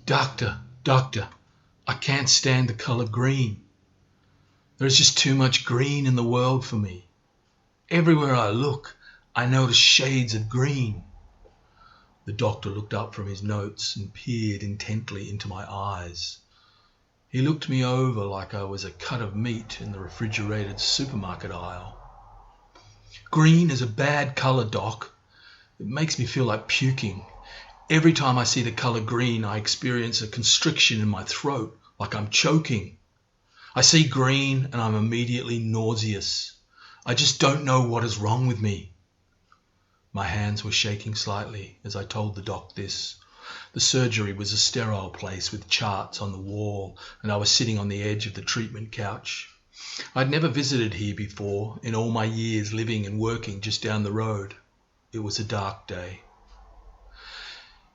Doctor, doctor, I can't stand the colour green. There is just too much green in the world for me. Everywhere I look, I notice shades of green. The doctor looked up from his notes and peered intently into my eyes. He looked me over like I was a cut of meat in the refrigerated supermarket aisle. Green is a bad colour, Doc. It makes me feel like puking. Every time I see the colour green, I experience a constriction in my throat, like I'm choking. I see green and I'm immediately nauseous. I just don't know what is wrong with me. My hands were shaking slightly as I told the doc this. The surgery was a sterile place with charts on the wall, and I was sitting on the edge of the treatment couch. I'd never visited here before in all my years living and working just down the road. It was a dark day.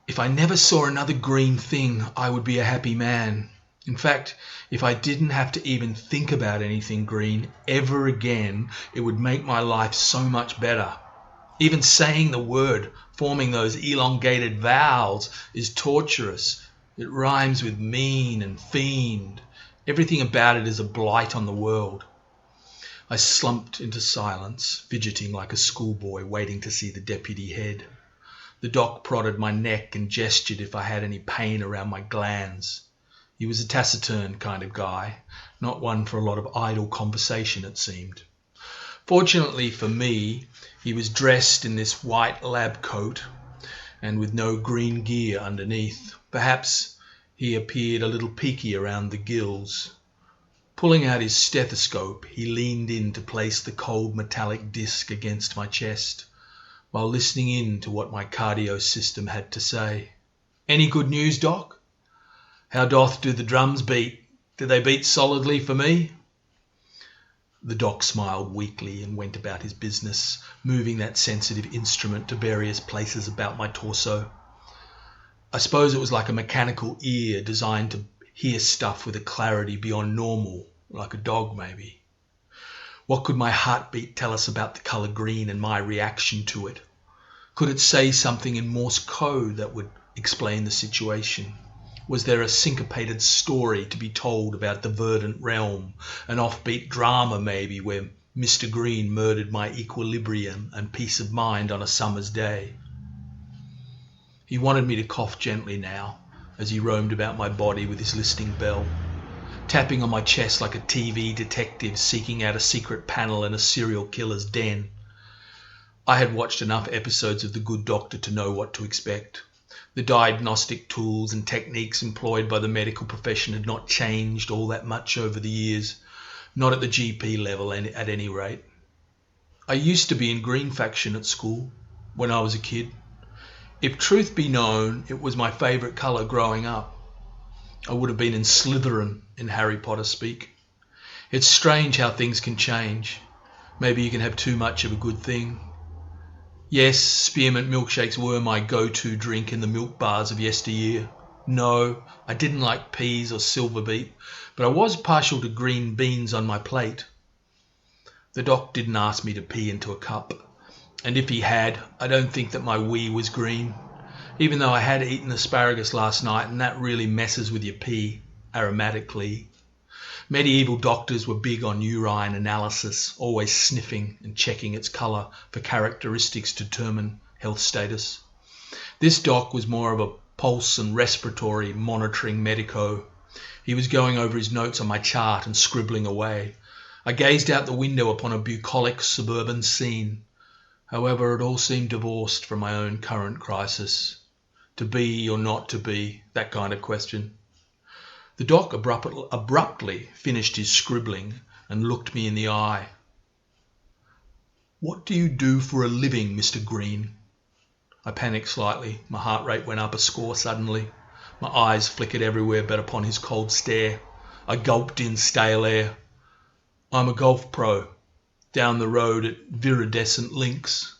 If I never saw another green thing, I would be a happy man. In fact, if I didn't have to even think about anything green ever again, it would make my life so much better. Even saying the word, forming those elongated vowels, is torturous. It rhymes with mean and fiend. Everything about it is a blight on the world. I slumped into silence, fidgeting like a schoolboy waiting to see the deputy head. The doc prodded my neck and gestured if I had any pain around my glands. He was a taciturn kind of guy, not one for a lot of idle conversation, it seemed. Fortunately for me, he was dressed in this white lab coat and with no green gear underneath. Perhaps he appeared a little peaky around the gills. Pulling out his stethoscope, he leaned in to place the cold metallic disc against my chest, while listening in to what my cardio system had to say. "Any good news, Doc? How doth do the drums beat? Do they beat solidly for me?" The doc smiled weakly and went about his business, moving that sensitive instrument to various places about my torso. I suppose it was like a mechanical ear designed to hear stuff with a clarity beyond normal, like a dog maybe. What could my heartbeat tell us about the colour green and my reaction to it? Could it say something in Morse code that would explain the situation? Was there a syncopated story to be told about the verdant realm, an offbeat drama maybe where Mr. Green murdered my equilibrium and peace of mind on a summer's day? He wanted me to cough gently now, as he roamed about my body with his listening bell, tapping on my chest like a TV detective seeking out a secret panel in a serial killer's den. I had watched enough episodes of The Good Doctor to know what to expect. The diagnostic tools and techniques employed by the medical profession had not changed all that much over the years, not at the GP level at any rate. I used to be in Green Faction at school when I was a kid. If truth be known, it was my favourite colour growing up. I would have been in Slytherin in Harry Potter speak. It's strange how things can change. Maybe you can have too much of a good thing. Yes, spearmint milkshakes were my go-to drink in the milk bars of yesteryear. No, I didn't like peas or silver beet, but I was partial to green beans on my plate. The doc didn't ask me to pee into a cup, and if he had, I don't think that my wee was green, even though I had eaten asparagus last night, and that really messes with your pee aromatically. Medieval doctors were big on urine analysis, always sniffing and checking its colour for characteristics to determine health status. This doc was more of a pulse and respiratory monitoring medico. He was going over his notes on my chart and scribbling away. I gazed out the window upon a bucolic suburban scene. However, it all seemed divorced from my own current crisis. To be or not to be, that kind of question. The doc abruptly finished his scribbling and looked me in the eye. "What do you do for a living, Mr. Green?" I panicked slightly. My heart rate went up a score suddenly. My eyes flickered everywhere but upon his cold stare. I gulped in stale air. "I'm a golf pro, down the road at Viridescent Links."